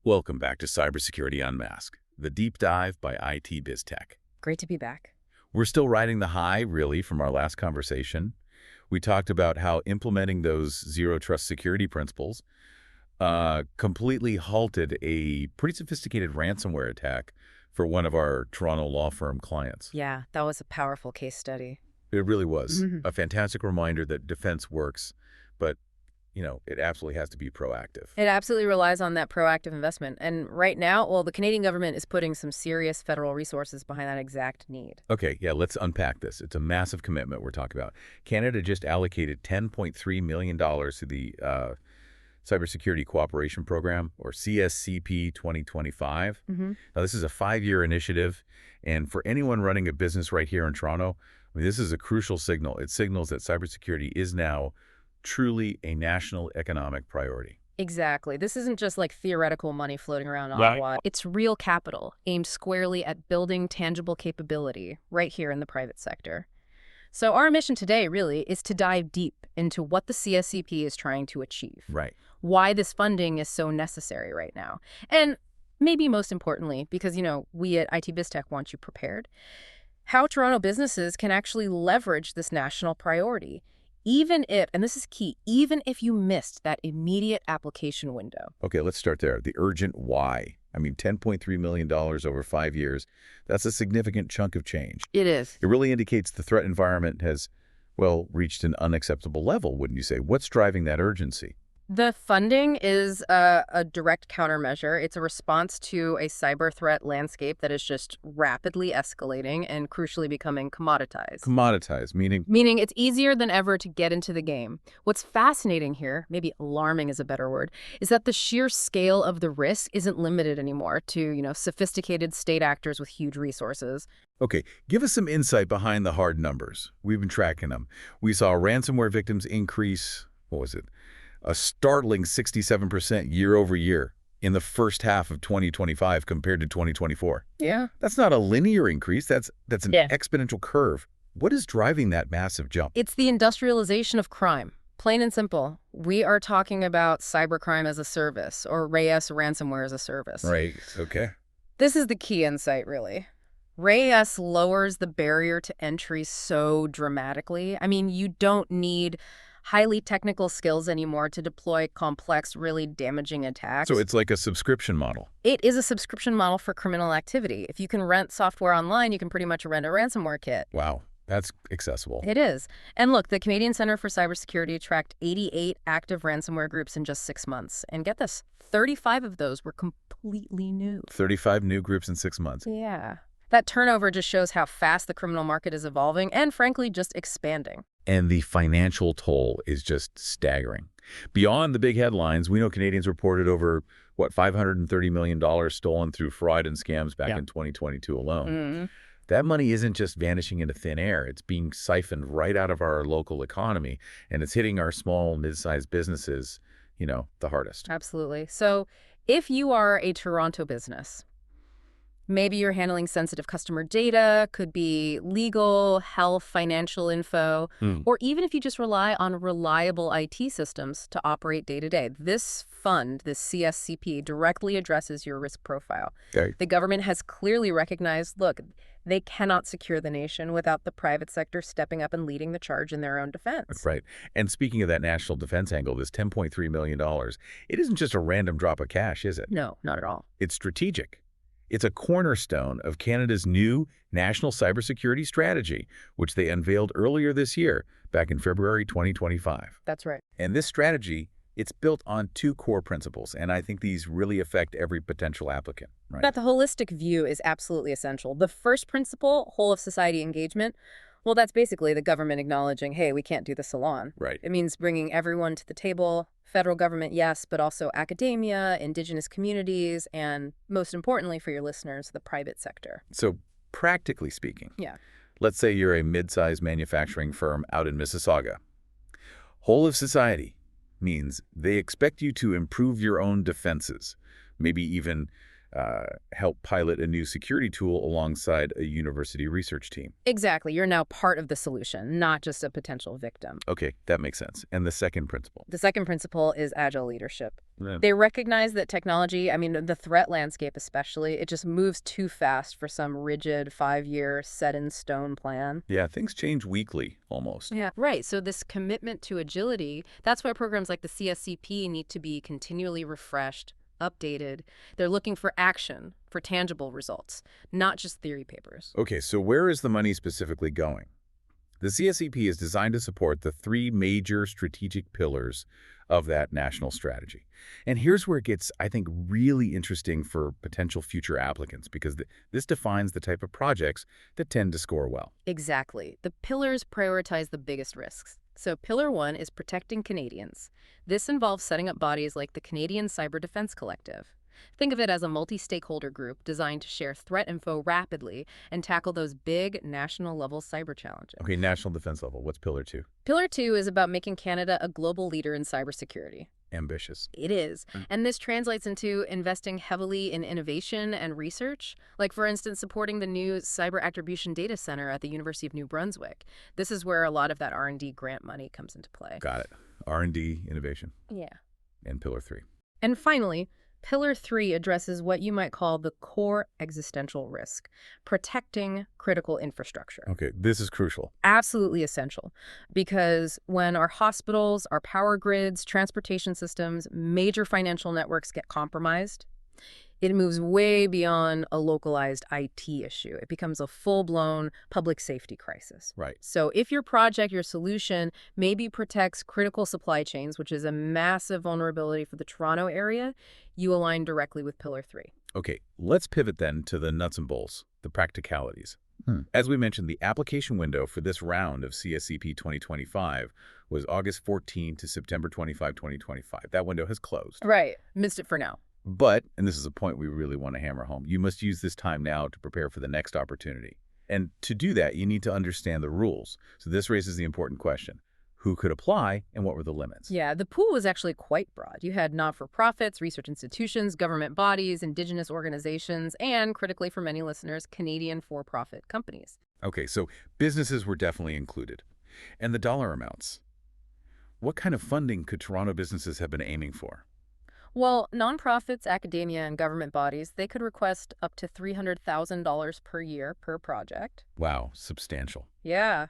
Welcome back to Cybersecurity Unmasked, the deep dive by IT BizTech. Great to be back. We're still riding the high, really, from our last conversation. We talked about how implementing those zero-trust security principles completely halted a pretty sophisticated ransomware attack for one of our Toronto law firm clients. Yeah, that was a powerful case study. It really was a fantastic reminder that defense works, but it absolutely has to be proactive. It absolutely relies on that proactive investment. And right now, well, the Canadian government is putting some serious federal resources behind that exact need. Okay, yeah, let's unpack this. It's a massive commitment we're talking about. Canada just allocated $10.3 million to the Cybersecurity Cooperation Program, or CSCP 2025. Now, this is a 5-year initiative, and for anyone running a business right here in Toronto, this is a crucial signal. It signals that cybersecurity is now truly a national economic priority. Exactly. This isn't just like theoretical money floating around Ottawa. It's real capital aimed squarely at building tangible capability right here in the private sector. So our mission today really is to dive deep into what the CSCP is trying to achieve. Right. Why this funding is so necessary right now. And maybe most importantly, because, we at IT BizTech want you prepared, how Toronto businesses can actually leverage this national priority, even if, and this is key, even if you missed that immediate application window. Okay, let's start there. The urgent why. $10.3 million over 5 years, that's a significant chunk of change. It is. It really indicates the threat environment has, reached an unacceptable level, wouldn't you say? What's driving that urgency? The funding is a direct countermeasure. It's a response to a cyber threat landscape that is just rapidly escalating and crucially becoming commoditized. Commoditized, meaning? Meaning it's easier than ever to get into the game. What's fascinating here, maybe alarming is a better word, is that the sheer scale of the risk isn't limited anymore to, sophisticated state actors with huge resources. Okay, give us some insight behind the hard numbers. We've been tracking them. We saw ransomware victims increase, a startling 67% year over year in the first half of 2025 compared to 2024. Yeah. That's not a linear increase. That's an exponential curve. What is driving that massive jump? It's the industrialization of crime. Plain and simple. We are talking about cybercrime as a service, or RAS, ransomware as a service. Right. Okay. This is the key insight, really. RAS lowers the barrier to entry so dramatically. You don't need highly technical skills anymore to deploy complex, really damaging attacks. So it's like a subscription model. It is a subscription model for criminal activity. If you can rent software online, you can pretty much rent a ransomware kit. Wow, that's accessible. It is. And look, the Canadian Centre for Cybersecurity tracked 88 active ransomware groups in just 6 months. And get this, 35 of those were completely new. 35 new groups in 6 months. Yeah. That turnover just shows how fast the criminal market is evolving and, frankly, just expanding. And the financial toll is just staggering. Beyond the big headlines, we know Canadians reported over, $530 million stolen through fraud and scams back in 2022 alone. That money isn't just vanishing into thin air. It's being siphoned right out of our local economy, and it's hitting our small, mid-sized businesses, the hardest. Absolutely. So if you are a Toronto business, maybe you're handling sensitive customer data, could be legal, health, financial info, or even if you just rely on reliable IT systems to operate day-to-day. This fund, this CSCP, directly addresses your risk profile. Okay. The government has clearly recognized, look, they cannot secure the nation without the private sector stepping up and leading the charge in their own defense. Right. And speaking of that national defense angle, this $10.3 million, it isn't just a random drop of cash, is it? No, not at all. It's strategic. It's a cornerstone of Canada's new national cybersecurity strategy, which they unveiled earlier this year, back in February 2025. That's right. And this strategy, it's built on 2 core principles, and I think these really affect every potential applicant. Right? But the holistic view is absolutely essential. The first principle, whole of society engagement, well, that's basically the government acknowledging, hey, we can't do this alone. Right. It means bringing everyone to the table. Federal government, yes, but also academia, indigenous communities, and most importantly for your listeners, the private sector. So practically speaking, yeah, let's say you're a mid-sized manufacturing firm out in Mississauga. Whole of society means they expect you to improve your own defenses, maybe even help pilot a new security tool alongside a university research team. Exactly. You're now part of the solution, not just a potential victim. Okay, that makes sense. And the second principle? The second principle is agile leadership. Yeah. They recognize that technology, I mean, the threat landscape especially, it just moves too fast for some rigid 5-year set-in-stone plan. Yeah, things change weekly, almost. Yeah, right. So this commitment to agility, that's why programs like the CSCP need to be continually refreshed, updated. They're looking for action, for tangible results, not just theory papers. Okay, so where is the money specifically going? The CSCP is designed to support the 3 major strategic pillars of that national strategy. And here's where it gets, I think, really interesting for potential future applicants, because this defines the type of projects that tend to score well. Exactly. The pillars prioritize the biggest risks. So Pillar 1 is protecting Canadians. This involves setting up bodies like the Canadian Cyber Defense Collective. Think of it as a multi-stakeholder group designed to share threat info rapidly and tackle those big national-level cyber challenges. Okay, national defense level. What's Pillar 2? Pillar 2 is about making Canada a global leader in cybersecurity. Ambitious. It is. And this translates into investing heavily in innovation and research, like, for instance, supporting the new Cyber Attribution Data Center at the University of New Brunswick. This is where a lot of that R&D grant money comes into play. Got it. R&D, innovation. Yeah. And Pillar 3. And finally, Pillar 3 addresses what you might call the core existential risk, protecting critical infrastructure. Okay, this is crucial. Absolutely essential, because when our hospitals, our power grids, transportation systems, major financial networks get compromised, it moves way beyond a localized IT issue. It becomes a full-blown public safety crisis. Right. So if your project, your solution, maybe protects critical supply chains, which is a massive vulnerability for the Toronto area, you align directly with Pillar 3. Okay, let's pivot then to the nuts and bolts, the practicalities. As we mentioned, the application window for this round of CSCP 2025 was August 14 to September 25, 2025. That window has closed. Right. Missed it for now. But, and this is a point we really want to hammer home, you must use this time now to prepare for the next opportunity. And to do that, you need to understand the rules. So this raises the important question. Who could apply and what were the limits? Yeah, the pool was actually quite broad. You had not-for-profits, research institutions, government bodies, Indigenous organizations, and, critically for many listeners, Canadian for-profit companies. Okay, so businesses were definitely included. And the dollar amounts. What kind of funding could Toronto businesses have been aiming for? Well, nonprofits, academia, and government bodies, they could request up to $300,000 per year per project. Wow, substantial. Yeah.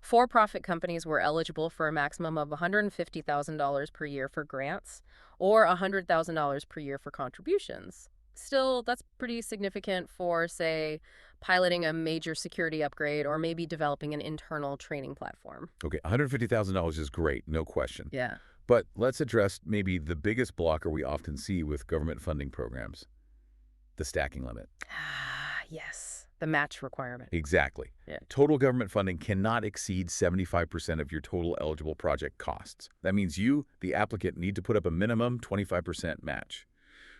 For-profit companies were eligible for a maximum of $150,000 per year for grants or $100,000 per year for contributions. Still, that's pretty significant for, say, piloting a major security upgrade or maybe developing an internal training platform. Okay, $150,000 is great, no question. Yeah. But let's address maybe the biggest blocker we often see with government funding programs, the stacking limit. Ah, yes. The match requirement. Exactly. Yeah. Total government funding cannot exceed 75% of your total eligible project costs. That means you, the applicant, need to put up a minimum 25% match.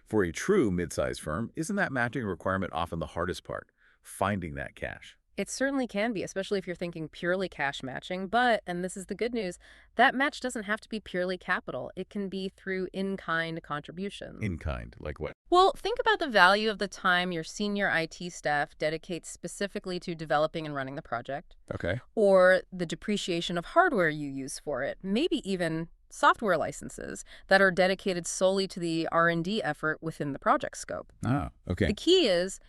For a true mid-sized firm, isn't that matching requirement often the hardest part, finding that cash? It certainly can be, especially if you're thinking purely cash matching. But, and this is the good news, that match doesn't have to be purely capital. It can be through in-kind contributions. In kind, like what? Well, think about the value of the time your senior IT staff dedicates specifically to developing and running the project, Okay. or the depreciation of hardware you use for it, maybe even software licenses that are dedicated solely to the R&D effort within the project scope. Ah, okay. The key is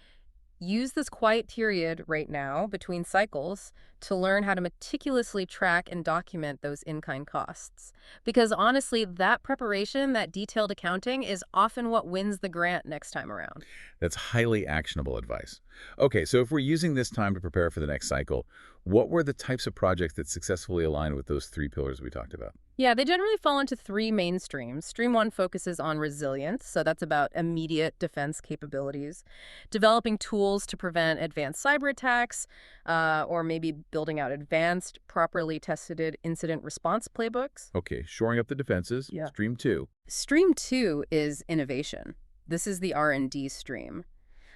use this quiet period right now between cycles to learn how to meticulously track and document those in-kind costs. Because honestly, that preparation, that detailed accounting, is often what wins the grant next time around. That's highly actionable advice. Okay, so if we're using this time to prepare for the next cycle, what were the types of projects that successfully aligned with those 3 pillars we talked about? Yeah, they generally fall into 3 main streams. Stream 1 focuses on resilience, so that's about immediate defense capabilities, developing tools to prevent advanced cyber attacks, or maybe building out advanced, properly tested incident response playbooks. Okay, shoring up the defenses. Yeah. Stream 2. Stream 2 is innovation. This is the R&D stream.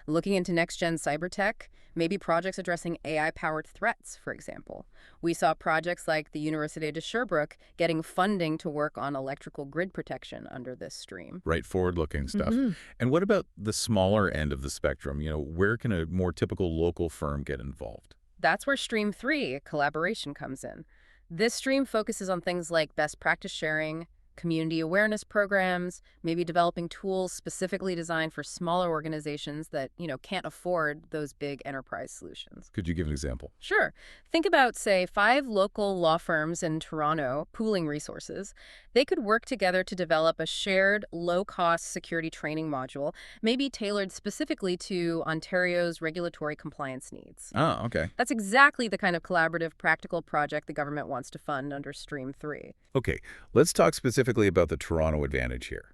Looking into next-gen cyber tech, maybe projects addressing AI-powered threats, for example. We saw projects like the University of Sherbrooke getting funding to work on electrical grid protection under this stream. Right, forward-looking stuff. hmm And what about the smaller end of the spectrum? Where can a more typical local firm get involved? That's where Stream 3, collaboration, comes in. This stream focuses on things like best practice sharing, community awareness programs, maybe developing tools specifically designed for smaller organizations that, can't afford those big enterprise solutions. Could you give an example? Sure. Think about, say, 5 local law firms in Toronto pooling resources. They could work together to develop a shared, low-cost security training module, maybe tailored specifically to Ontario's regulatory compliance needs. Ah, okay. That's exactly the kind of collaborative, practical project the government wants to fund under Stream 3. Okay, let's talk specifically about the Toronto advantage here.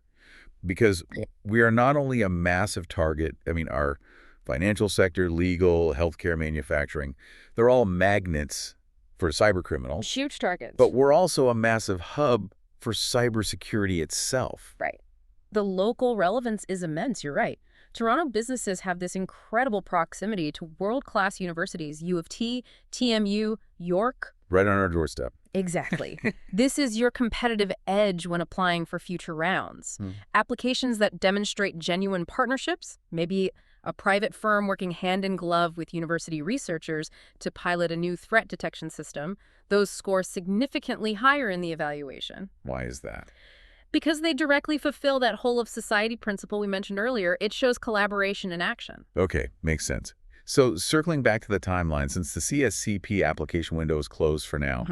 Because we are not only a massive target, our financial sector, legal, healthcare, manufacturing, they're all magnets for cyber criminals. Huge targets. But we're also a massive hub for cybersecurity itself. Right. The local relevance is immense, you're right. Toronto businesses have this incredible proximity to world-class universities, U of T, TMU, York. Right on our doorstep. Exactly. This is your competitive edge when applying for future rounds. Applications that demonstrate genuine partnerships, maybe a private firm working hand in glove with university researchers to pilot a new threat detection system, those score significantly higher in the evaluation. Why is that? Because they directly fulfill that whole of society principle we mentioned earlier. It shows collaboration in action. Okay, makes sense. So circling back to the timeline, since the CSCP application window is closed for now,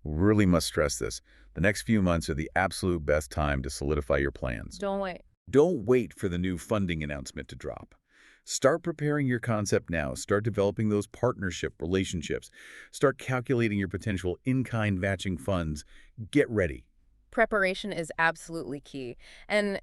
really must stress this. The next few months are the absolute best time to solidify your plans. Don't wait. Don't wait for the new funding announcement to drop. Start preparing your concept now. Start developing those partnership relationships. Start calculating your potential in-kind matching funds. Get ready. Preparation is absolutely key. And,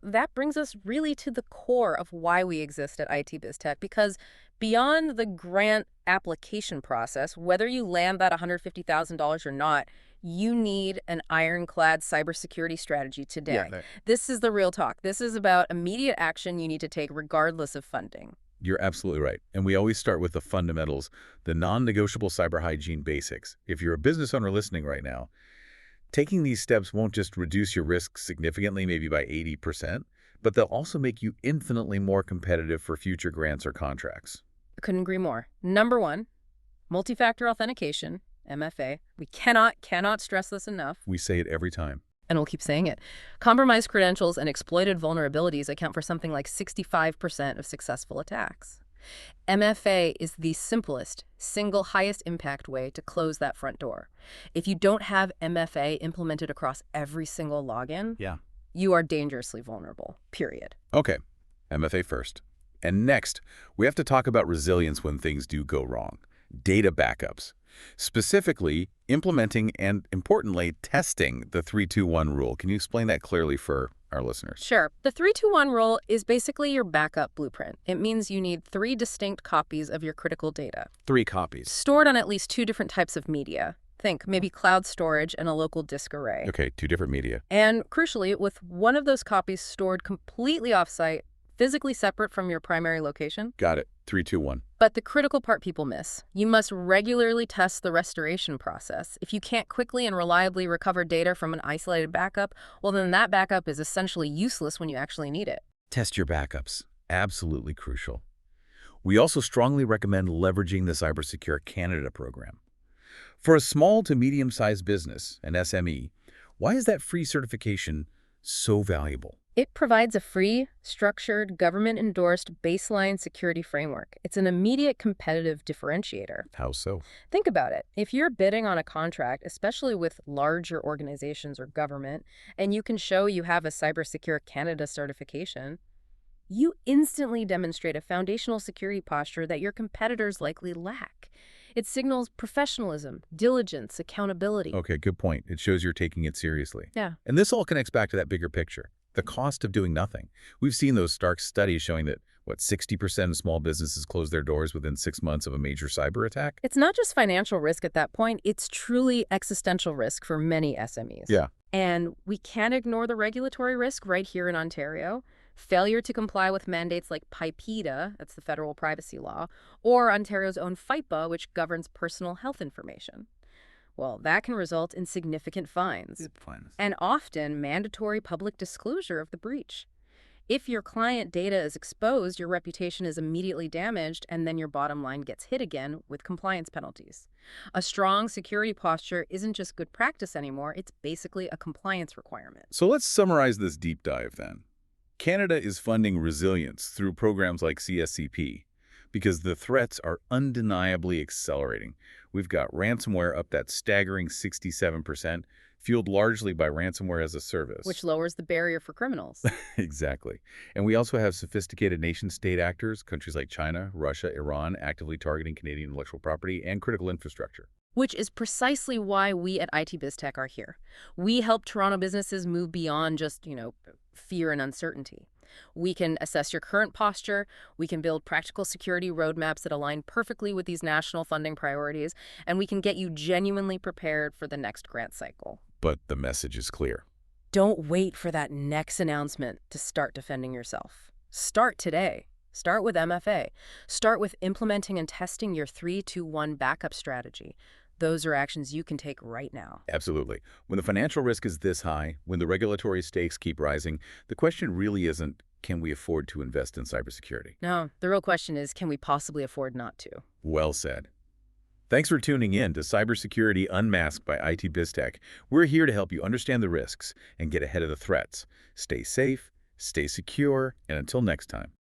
that brings us really to the core of why we exist at IT BizTech, because beyond the grant application process, whether you land that $150,000 or not, you need an ironclad cybersecurity strategy today. Yeah, This is the real talk. This is about immediate action you need to take regardless of funding. you're absolutely right. And we always start with the fundamentals, the non-negotiable cyber hygiene basics. If you're a business owner listening right now, taking these steps won't just reduce your risk significantly, maybe by 80%, but they'll also make you infinitely more competitive for future grants or contracts. Couldn't agree more. Number 1, multi-factor authentication, MFA. We cannot stress this enough. We say it every time. And we'll keep saying it. Compromised credentials and exploited vulnerabilities account for something like 65% of successful attacks. MFA is the simplest, single highest impact way to close that front door. If you don't have MFA implemented across every single login, you are dangerously vulnerable, period. Okay, MFA first. And next, we have to talk about resilience when things do go wrong. Data backups. Specifically, implementing and, importantly, testing the 3-2-1 rule. Can you explain that clearly for our listeners? Sure. The 3-2-1 rule is basically your backup blueprint. It means you need 3 distinct copies of your critical data. 3 copies. Stored on at least 2 different types of media. Think maybe cloud storage and a local disk array. Okay, 2 different media. And crucially, with one of those copies stored completely off-site, physically separate from your primary location. Got it. 3-2-1. But the critical part people miss. You must regularly test the restoration process. If you can't quickly and reliably recover data from an isolated backup, well, then that backup is essentially useless when you actually need it. Test your backups. Absolutely crucial. We also strongly recommend leveraging the Cybersecure Canada program. For a small to medium-sized business, an SME, why is that free certification so valuable? It provides a free, structured, government-endorsed baseline security framework. It's an immediate competitive differentiator. How so? Think about it. If you're bidding on a contract, especially with larger organizations or government, and you can show you have a Cybersecure Canada certification, you instantly demonstrate a foundational security posture that your competitors likely lack. It signals professionalism, diligence, accountability. Okay, good point. It shows you're taking it seriously. Yeah. And this all connects back to that bigger picture. The cost of doing nothing. We've seen those stark studies showing that, 60% of small businesses close their doors within 6 months of a major cyber attack? It's not just financial risk at that point. It's truly existential risk for many SMEs. Yeah. And we can't ignore the regulatory risk right here in Ontario. Failure to comply with mandates like PIPEDA, that's the federal privacy law, or Ontario's own FIPA, which governs personal health information. Well, that can result in significant fines Good fines. and often mandatory public disclosure of the breach. If your client data is exposed, your reputation is immediately damaged, and then your bottom line gets hit again with compliance penalties. A strong security posture isn't just good practice anymore, it's basically a compliance requirement. So let's summarize this deep dive then. Canada is funding resilience through programs like CSCP because the threats are undeniably accelerating. We've got ransomware up that staggering 67%, fueled largely by ransomware as a service. Which lowers the barrier for criminals. Exactly. And we also have sophisticated nation-state actors, countries like China, Russia, Iran, actively targeting Canadian intellectual property and critical infrastructure. Which is precisely why we at IT BizTech are here. We help Toronto businesses move beyond just, fear and uncertainty. We can assess your current posture, we can build practical security roadmaps that align perfectly with these national funding priorities, and we can get you genuinely prepared for the next grant cycle. But the message is clear. Don't wait for that next announcement to start defending yourself. Start today. Start with MFA. Start with implementing and testing your 3-2-1 backup strategy. Those are actions you can take right now. Absolutely. When the financial risk is this high, when the regulatory stakes keep rising, the question really isn't, can we afford to invest in cybersecurity? No, the real question is, can we possibly afford not to? Well said. Thanks for tuning in to Cybersecurity Unmasked by IT BizTech. We're here to help you understand the risks and get ahead of the threats. Stay safe, stay secure, and until next time.